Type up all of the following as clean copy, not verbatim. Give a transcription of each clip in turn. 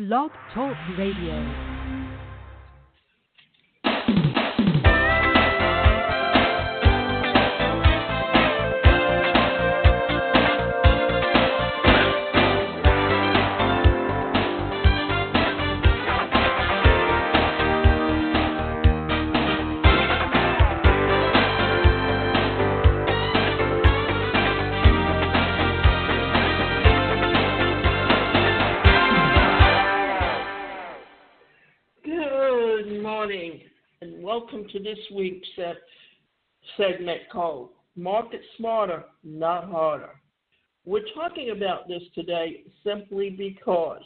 Blog Talk Radio. Welcome to this week's segment called Market Smarter, Not Harder. We're talking about this today simply because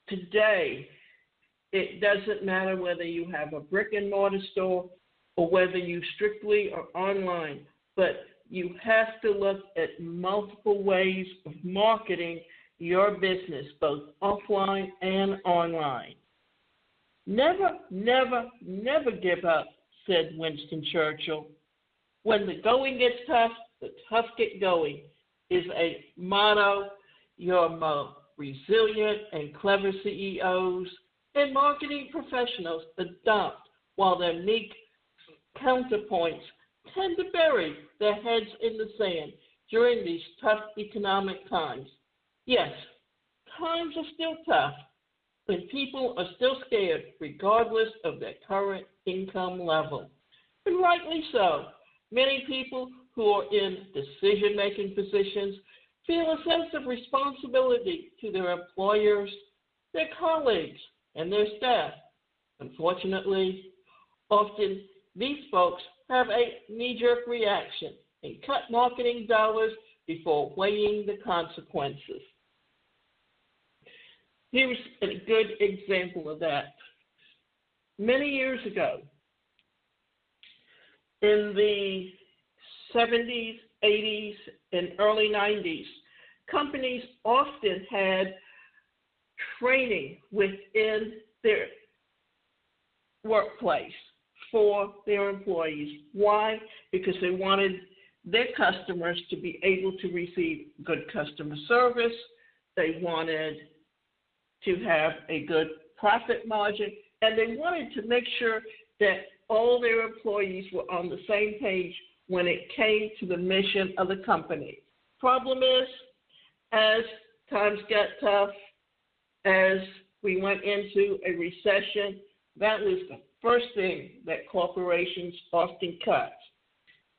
today it doesn't matter whether you have a brick and mortar store or whether you strictly are online, but you have to look at multiple ways of marketing your business, both offline and online. Never, never, never give up, said Winston Churchill. When the going gets tough, the tough get going is a motto your more resilient and clever CEOs and marketing professionals adopt, while their meek counterpoints tend to bury their heads in the sand during these tough economic times. Yes, times are still tough, when people are still scared regardless of their current income level. And rightly so. Many people who are in decision-making positions feel a sense of responsibility to their employers, their colleagues, and their staff. Unfortunately, often these folks have a knee-jerk reaction and cut marketing dollars before weighing the consequences. Here's a good example of that. Many years ago, in the 70s, 80s, and early 90s, companies often had training within their workplace for their employees. Why? Because they wanted their customers to be able to receive good customer service. They wanted to have a good profit margin, and they wanted to make sure that all their employees were on the same page when it came to the mission of the company. Problem is, as times got tough, as we went into a recession, that was the first thing that corporations often cut.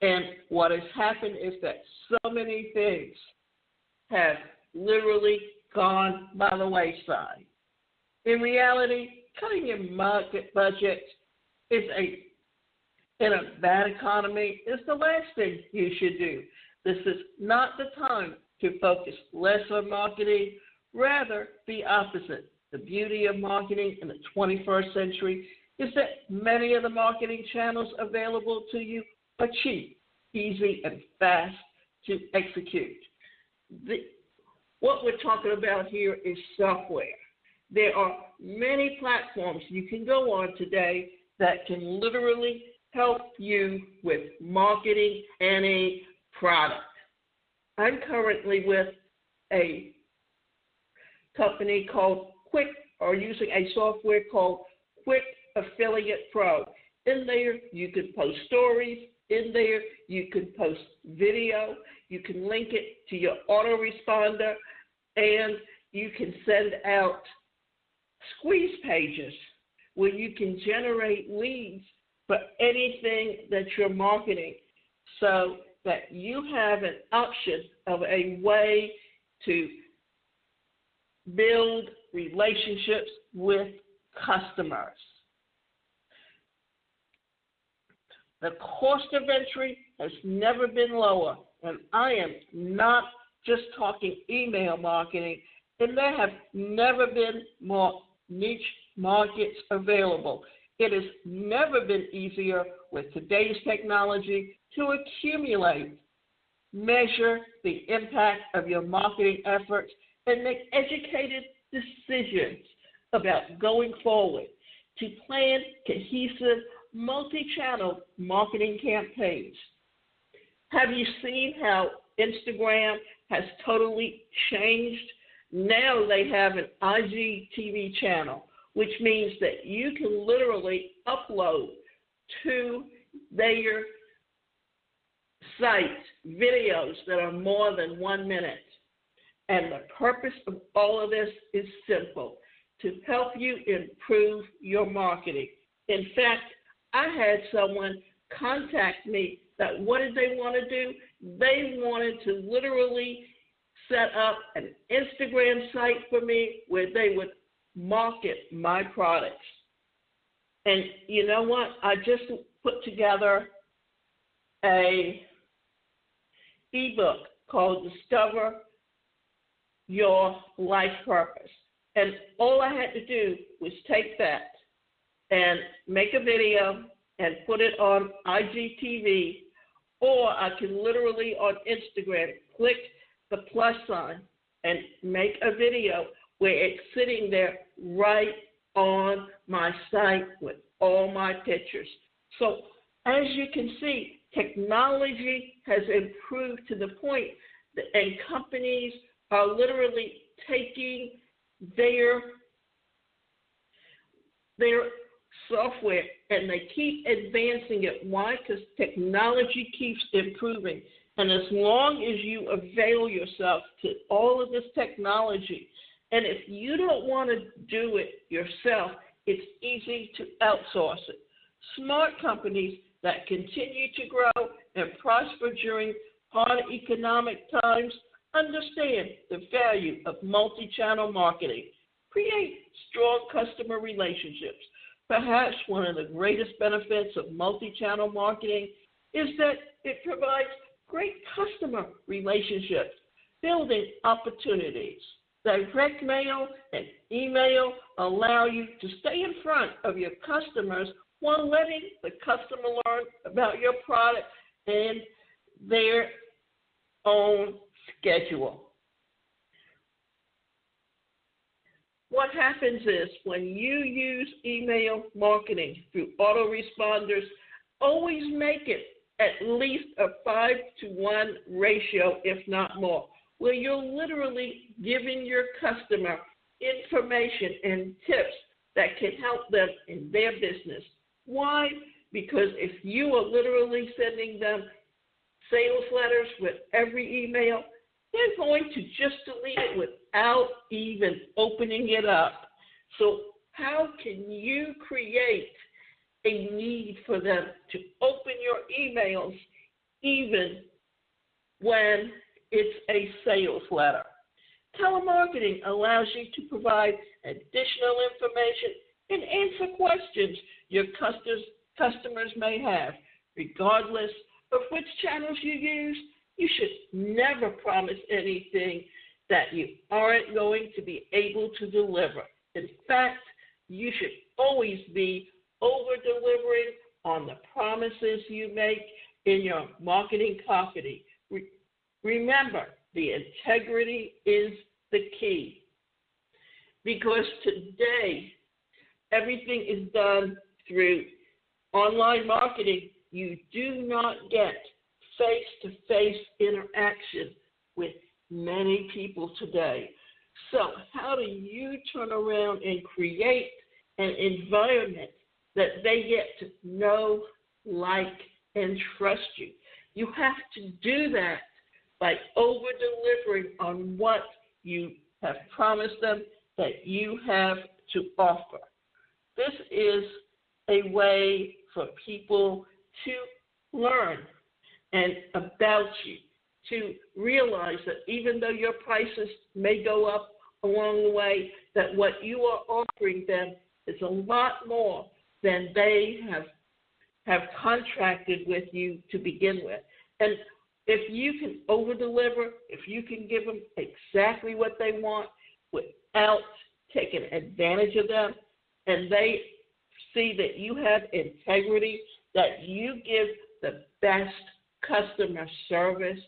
And what has happened is that so many things have literally gone by the wayside. In reality, cutting your market budget in a bad economy is the last thing you should do. This is not the time to focus less on marketing, rather the opposite. The beauty of marketing in the 21st century is that many of the marketing channels available to you are cheap, easy, and fast to execute. What we're talking about here is software. There are many platforms you can go on today that can literally help you with marketing any product. I'm currently with a company called using a software called Quick Affiliate Pro. In there, you can post stories. In there, you can post video. You can link it to your autoresponder, and you can send out squeeze pages where you can generate leads for anything that you're marketing, so that you have an option of a way to build relationships with customers. The cost of entry has never been lower, and I am not just talking email marketing, and there have never been more niche markets available. It has never been easier with today's technology to accumulate, measure the impact of your marketing efforts, and make educated decisions about going forward to plan cohesive, multi-channel marketing campaigns. Have you seen how Instagram has totally changed now they have an IGTV channel, which means that you can literally upload to their site videos that are more than 1 minute. And the purpose of all of this is simple, to help you improve your marketing. In fact, I had someone contact me that what did they want to do? They wanted to literally set up an Instagram site for me where they would market my products. And you know what? I just put together a ebook called Discover Your Life Purpose. And all I had to do was take that and make a video and put it on IGTV, or I can literally on Instagram click the plus sign and make a video where it's sitting there right on my site with all my pictures. So as you can see, technology has improved to the point that, and companies are literally taking their software and they keep advancing it. Why? Because technology keeps improving. And as long as you avail yourself to all of this technology, and if you don't want to do it yourself, it's easy to outsource it. Smart companies that continue to grow and prosper during hard economic times understand the value of multi-channel marketing. Create strong customer relationships. Perhaps one of the greatest benefits of multi-channel marketing is that it provides great customer relationships, building opportunities. Direct mail and email allow you to stay in front of your customers while letting the customer learn about your product and their own schedule. What happens is when you use email marketing through autoresponders, always make it at least a 5-to-1 ratio, if not more, where you're literally giving your customer information and tips that can help them in their business. Why? Because if you are literally sending them sales letters with every email, they're going to just delete it without even opening it up. So how can you create a need for them to open your emails even when it's a sales letter? Telemarketing allows you to provide additional information and answer questions your customers may have. Regardless of which channels you use, you should never promise anything that you aren't going to be able to deliver. In fact, you should always be over-delivering on the promises you make in your marketing copy. Remember, the integrity is the key, because today everything is done through online marketing. You do not get face-to-face interaction with many people today. So how do you turn around and create an environment that they get to know, like, and trust you? You have to do that by over-delivering on what you have promised them that you have to offer. This is a way for people to learn and about you, to realize that even though your prices may go up along the way, that what you are offering them is a lot more than they have contracted with you to begin with. And if you can over-deliver, if you can give them exactly what they want without taking advantage of them, and they see that you have integrity, that you give the best customer service,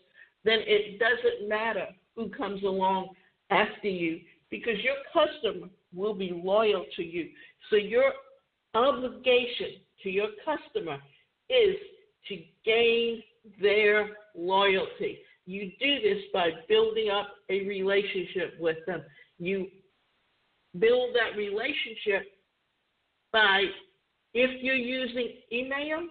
then it doesn't matter who comes along after you, because your customer will be loyal to you. So your obligation to your customer is to gain their loyalty. you do this by building up a relationship with them. You build that relationship by, if you're using email,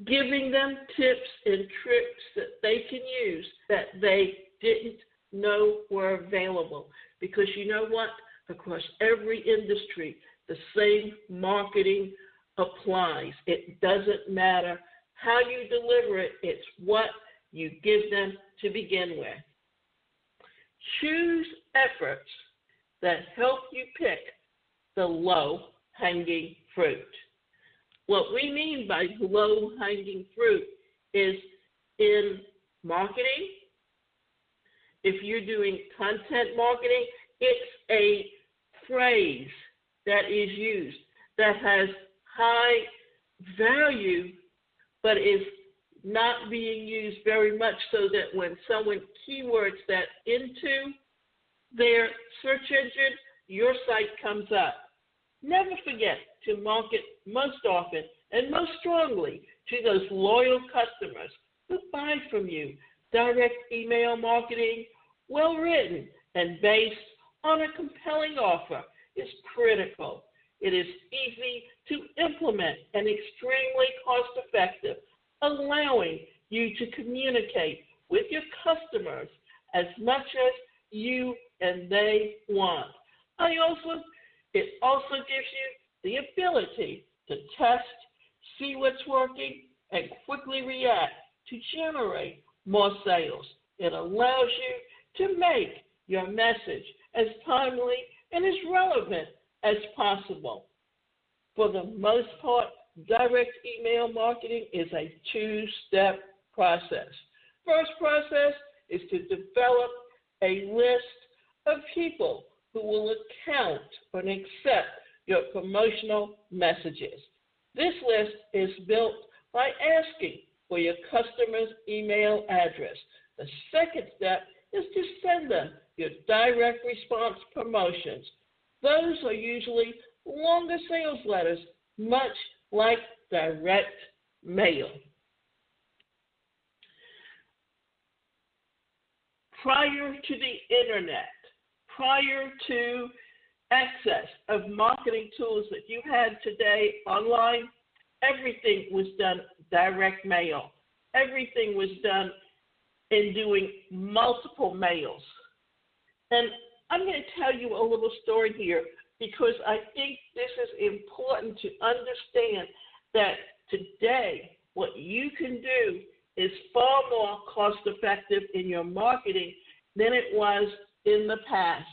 giving them tips and tricks that they can use that they didn't know were available. Because you know what? Across every industry, the same marketing applies. It doesn't matter how you deliver it. It's what you give them to begin with. Choose efforts that help you pick the low-hanging fruit. What we mean by low-hanging fruit is in marketing. If you're doing content marketing, it's a phrase that is used that has high value but is not being used very much, so that when someone keywords that into their search engine, your site comes up. Never forget to market most often and most strongly to those loyal customers who buy from you. Direct email marketing, well written and based on a compelling offer, is critical. It is easy to implement and extremely cost-effective, allowing you to communicate with your customers as much as you and they want. It also gives you the ability to test, see what's working, and quickly react to generate more sales. It allows you to make your message as timely and as relevant as possible. For the most part, direct email marketing is a two-step process. First process is to develop a list of people who will account and accept your promotional messages. This list is built by asking for your customer's email address. The second step is to send them your direct response promotions. Those are usually longer sales letters, much like direct mail. Prior to the internet, prior to access of marketing tools that you had today online, everything was done direct mail. Everything was done in doing multiple mails. And I'm going to tell you a little story here, because I think this is important to understand that today what you can do is far more cost effective in your marketing than it was in the past.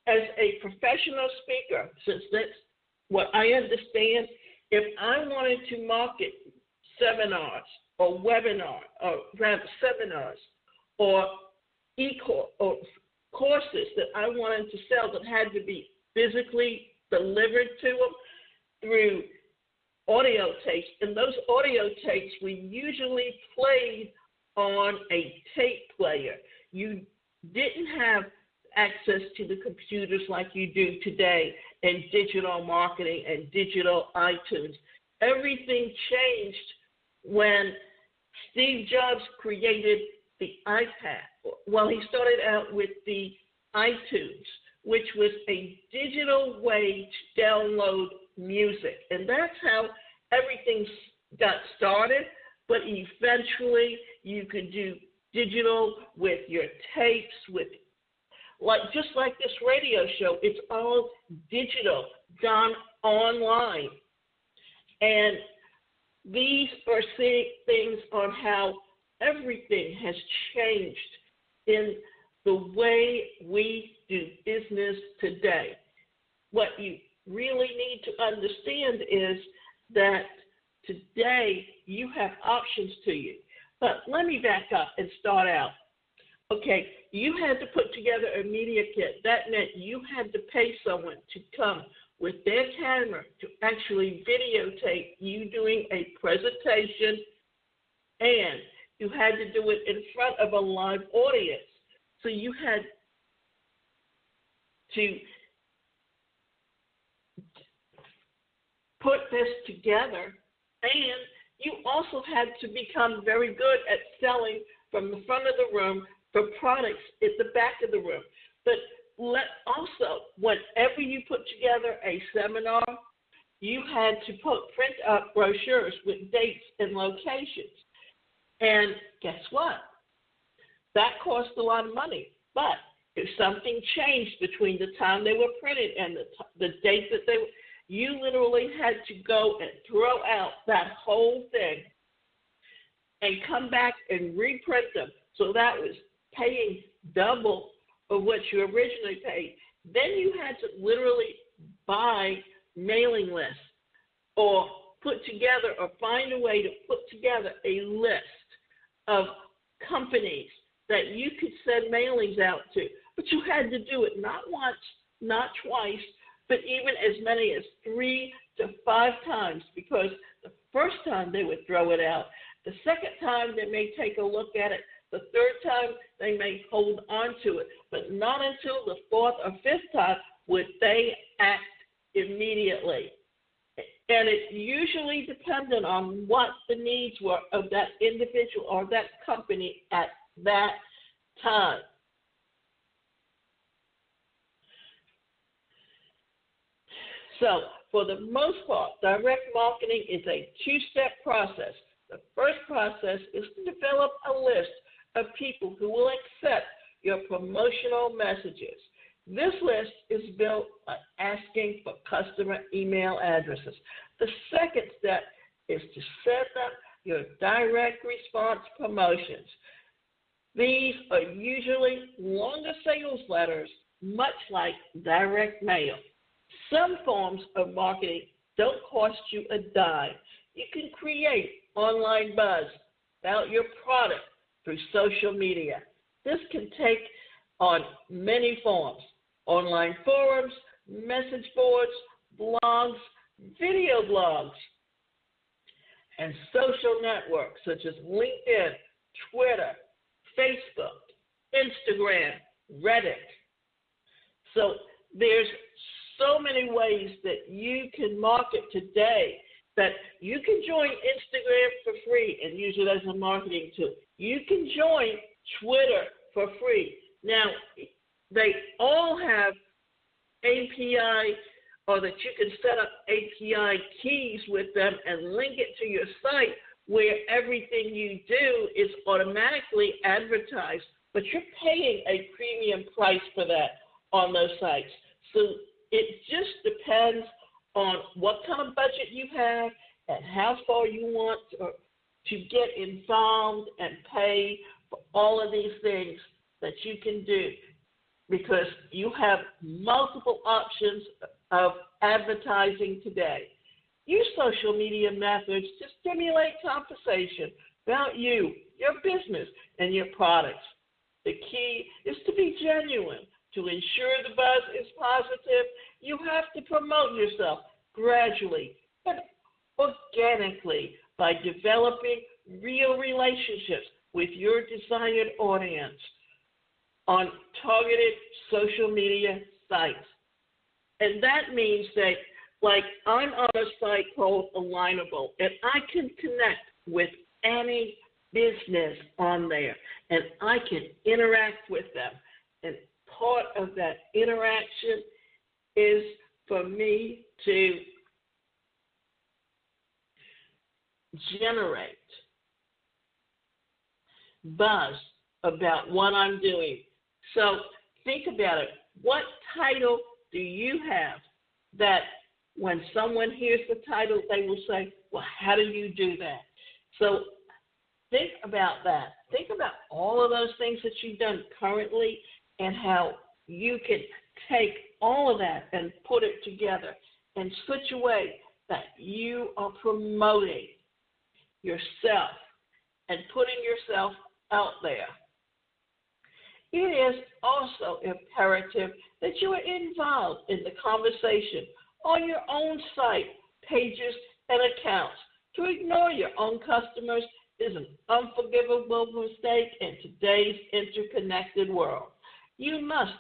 As a professional speaker, since that's what I understand, if I wanted to market seminars or webinars, or rather seminars or or courses that I wanted to sell that had to be physically delivered to them through audio tapes, and those audio tapes we usually played on a tape player. You didn't have access to the computers like you do today in digital marketing and digital iTunes. Everything changed when Steve Jobs created the iPad. Well, he started out with the iTunes, which was a digital way to download music. And that's how everything got started. But eventually you could do digital with your tapes, with just like this radio show. It's all digital, done online. And these are things on how everything has changed in the way we do business today. What you really need to understand is that today you have options to you. But let me back up and start out. Okay, you had to put together a media kit. That meant you had to pay someone to come with their camera to actually videotape you doing a presentation, and you had to do it in front of a live audience. So you had to put this together, and You also had to become very good at selling from the front of the room for products at the back of the room. But also, whenever you put together a seminar, you had to print up brochures with dates and locations. And guess what? That cost a lot of money. But if something changed between the time they were printed and the date that they were, you literally had to go and throw out that whole thing and come back and reprint them. So that was paying double of what you originally paid. Then you had to literally buy mailing lists or put together or find a way to put together a list of companies that you could send mailings out to. But you had to do it not once, not twice, but even as many as 3 to 5 times, because the first time they would throw it out. The second time they may take a look at it. The third time they may hold on to it. But not until the 4th or 5th time would they act immediately. And it usually depended on what the needs were of that individual or that company at that time. So, for the most part, direct marketing is a 2-step process. The first process is to develop a list of people who will accept your promotional messages. This list is built by asking for customer email addresses. The second step is to set up your direct response promotions. These are usually longer sales letters, much like direct mail. Some forms of marketing don't cost you a dime. You can create online buzz about your product through social media. This can take on many forms: online forums, message boards, blogs, video blogs, and social networks such as LinkedIn, Twitter, Facebook, Instagram, Reddit. So there's so many ways that you can market today that you can join Instagram for free and use it as a marketing tool. You can join Twitter for free. Now, they all have API, or that you can set up API keys with them and link it to your site where everything you do is automatically advertised, but you're paying a premium price for that on those sites. So it just depends on what kind of budget you have and how far you want to get involved and pay for all of these things that you can do, because you have multiple options of advertising today. Use social media methods to stimulate conversation about you, your business, and your products. The key is to be genuine. To ensure the buzz is positive, you have to promote yourself gradually and organically by developing real relationships with your desired audience on targeted social media sites. And that means that, like, I'm on a site called Alignable, and I can connect with any business on there, and I can interact with them. And part of that interaction is for me to generate buzz about what I'm doing. So think about it. What title do you have that when someone hears the title, they will say, well, how do you do that? So think about that. Think about all of those things that you've done currently and how you can take all of that and put it together in such a way that you are promoting yourself and putting yourself out there. It is also imperative that you are involved in the conversation on your own site, pages, and accounts. To ignore your own customers is an unforgivable mistake in today's interconnected world. You must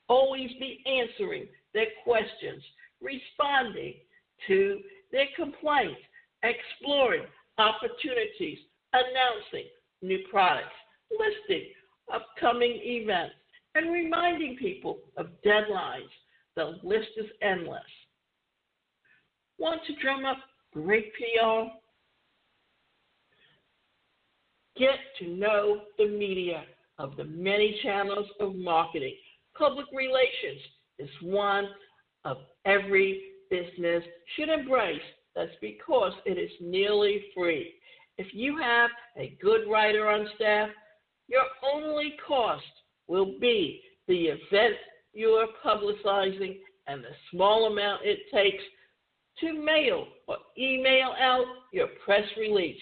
always be answering their questions, responding to their complaints, exploring opportunities, announcing new products, listing upcoming events, and reminding people of deadlines. The list is endless. Want to drum up great PR? Get to know the media of the many channels of marketing. Public relations is one of every business should embrace. That's because it is nearly free. If you have a good writer on staff, your only cost will be the event you are publicizing and the small amount it takes to mail or email out your press release.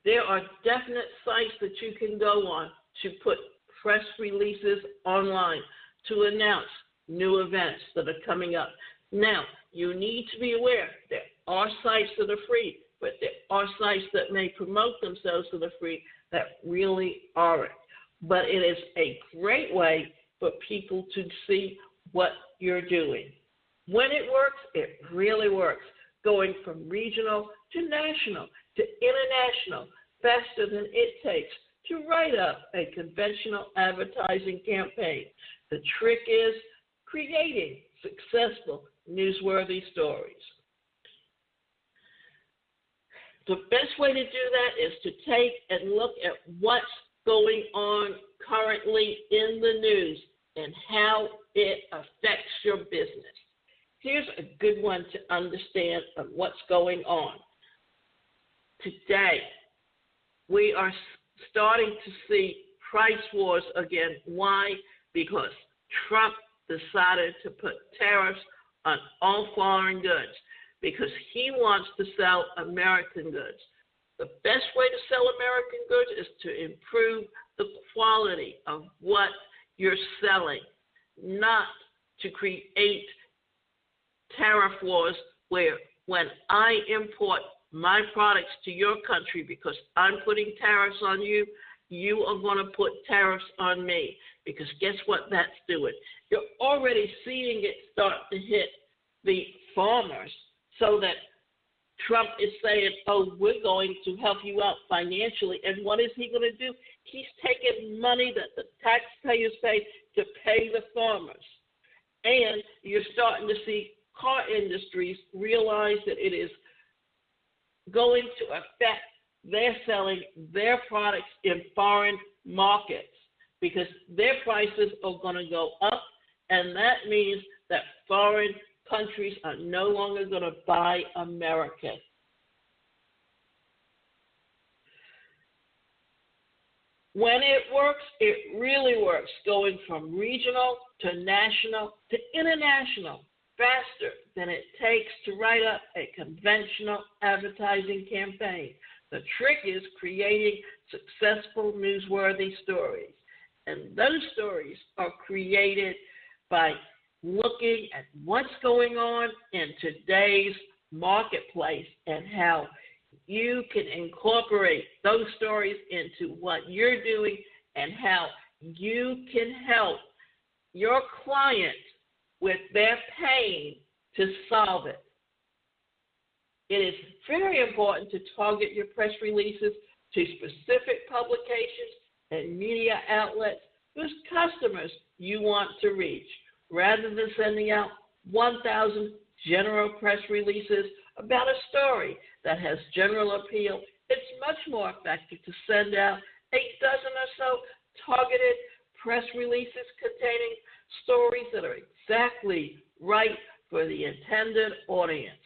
There are definite sites that you can go on to put press releases online to announce new events that are coming up. Now, you need to be aware there are sites that are free, but there are sites that may promote themselves that are free that really aren't. But it is a great way for people to see what you're doing. When it works, it really works, going from regional to national to international faster than it takes to write up a conventional advertising campaign. The trick is creating successful, newsworthy stories. The best way to do that is to take and look at what's going on currently in the news and how it affects your business. Here's a good one to understand of what's going on. Today, we are starting to see price wars again. Why? Because Trump decided to put tariffs on all foreign goods because he wants to sell American goods. The best way to sell American goods is to improve the quality of what you're selling, not to create tariff wars where when I import my products to your country because I'm putting tariffs on you, you are going to put tariffs on me because guess what that's doing? You're already seeing it start to hit the farmers so that Trump is saying, oh, we're going to help you out financially. And what is he going to do? He's taking money that the taxpayers pay to pay the farmers. And you're starting to see car industries realize that it is going to affect their selling their products in foreign markets because their prices are going to go up, and that means that foreign countries are no longer going to buy American. When it works, it really works, going from regional to national to international faster than it takes to write up a conventional advertising campaign. The trick is creating successful, newsworthy stories. And those stories are created by looking at what's going on in today's marketplace and how you can incorporate those stories into what you're doing and how you can help your client with their pain to solve it. It is very important to target your press releases to specific publications and media outlets whose customers you want to reach, rather than sending out 1,000 general press releases about a story that has general appeal. It's much more effective to send out 8 dozen or so targeted press releases containing stories that are exactly right for the intended audience.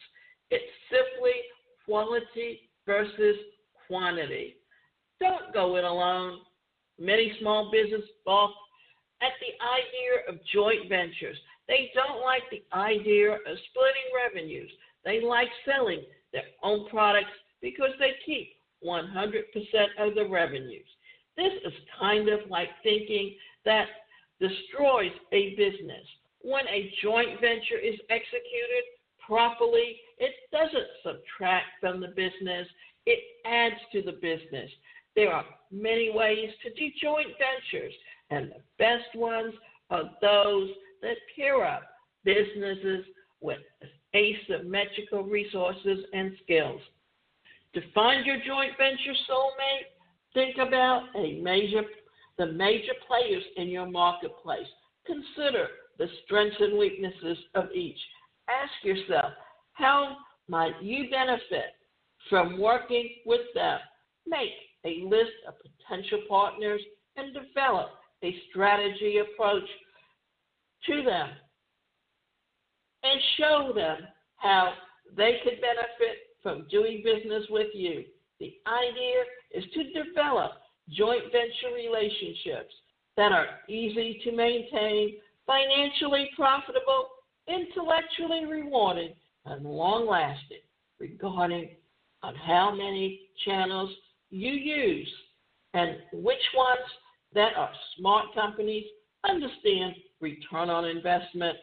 It's simply quality versus quantity. Don't go it alone. Many small businesses balk at the idea of joint ventures. They don't like the idea of splitting revenues. They like selling their own products because they keep 100% of the revenues. This is kind of like thinking that destroys a business. When a joint venture is executed properly, it doesn't subtract from the business, it adds to the business. There are many ways to do joint ventures, and the best ones are those that pair up businesses with asymmetrical resources and skills. To find your joint venture soulmate, think about the major players in your marketplace. Consider the strengths and weaknesses of each. Ask yourself, how might you benefit from working with them? Make a list of potential partners and develop a strategy approach to them and show them how they could benefit from doing business with you. The idea is to develop joint venture relationships that are easy to maintain, financially profitable, intellectually rewarding, and long-lasting, regarding on how many channels you use and which ones that are smart companies understand return on investment.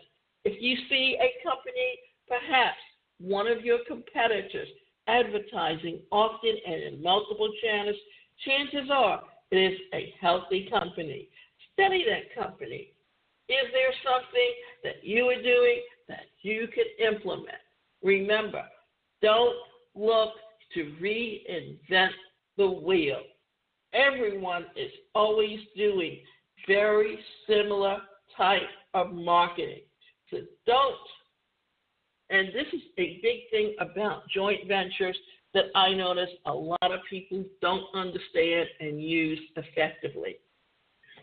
If you see a company, perhaps one of your competitors, advertising often and in multiple channels, chances are it is a healthy company. Study that company. Is there something that you are doing that you can implement? Remember, don't look to reinvent the wheel. Everyone is always doing very similar type of marketing. So don't. And this is a big thing about joint ventures that I notice a lot of people don't understand and use effectively.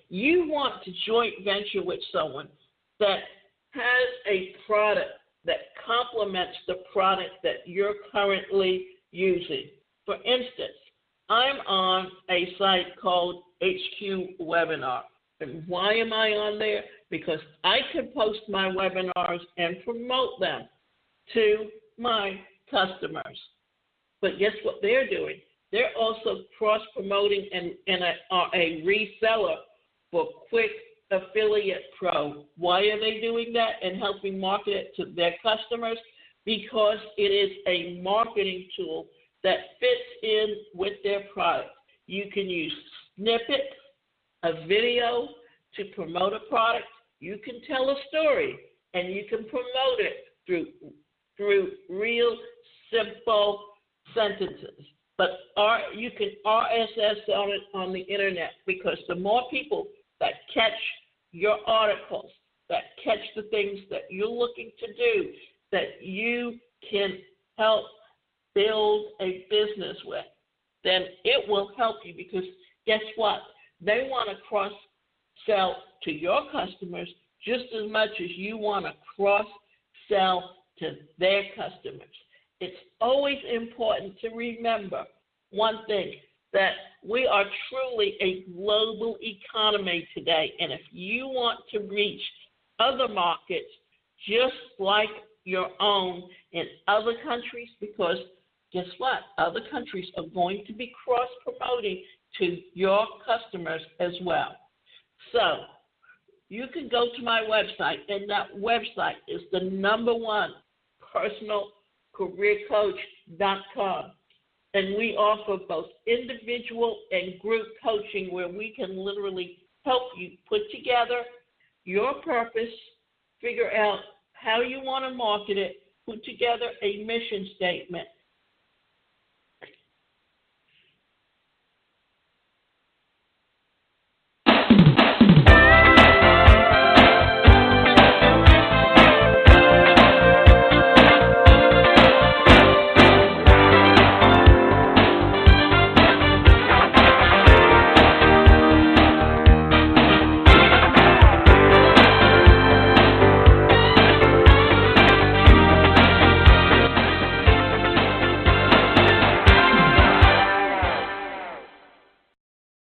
You want to joint venture with someone that has a product that complements the product that you're currently using. For instance, I'm on a site called HQ Webinar. And why am I on there? Because I can post my webinars and promote them to my customers. But guess what they're doing? They're also cross-promoting and are a reseller for Quick Affiliate Pro. Why are they doing that and helping market it to their customers? Because it is a marketing tool that fits in with their product. You can use snippets, a video to promote a product. You can tell a story, and you can promote it through real simple sentences. But you can RSS on it on the internet, because the more people that catch your articles, that catch the things that you're looking to do, that you can help build a business with, then it will help you, because guess what? They want to cross-sell to your customers just as much as you want to cross-sell to their customers. It's always important to remember one thing, that we are truly a global economy today, and if you want to reach other markets just like your own in other countries, because guess what? Other countries are going to be cross-promoting to your customers as well. So you can go to my website, and that website is the #1 personalcareercoach.com. And we offer both individual and group coaching, where we can literally help you put together your purpose, figure out how you want to market it, put together a mission statement,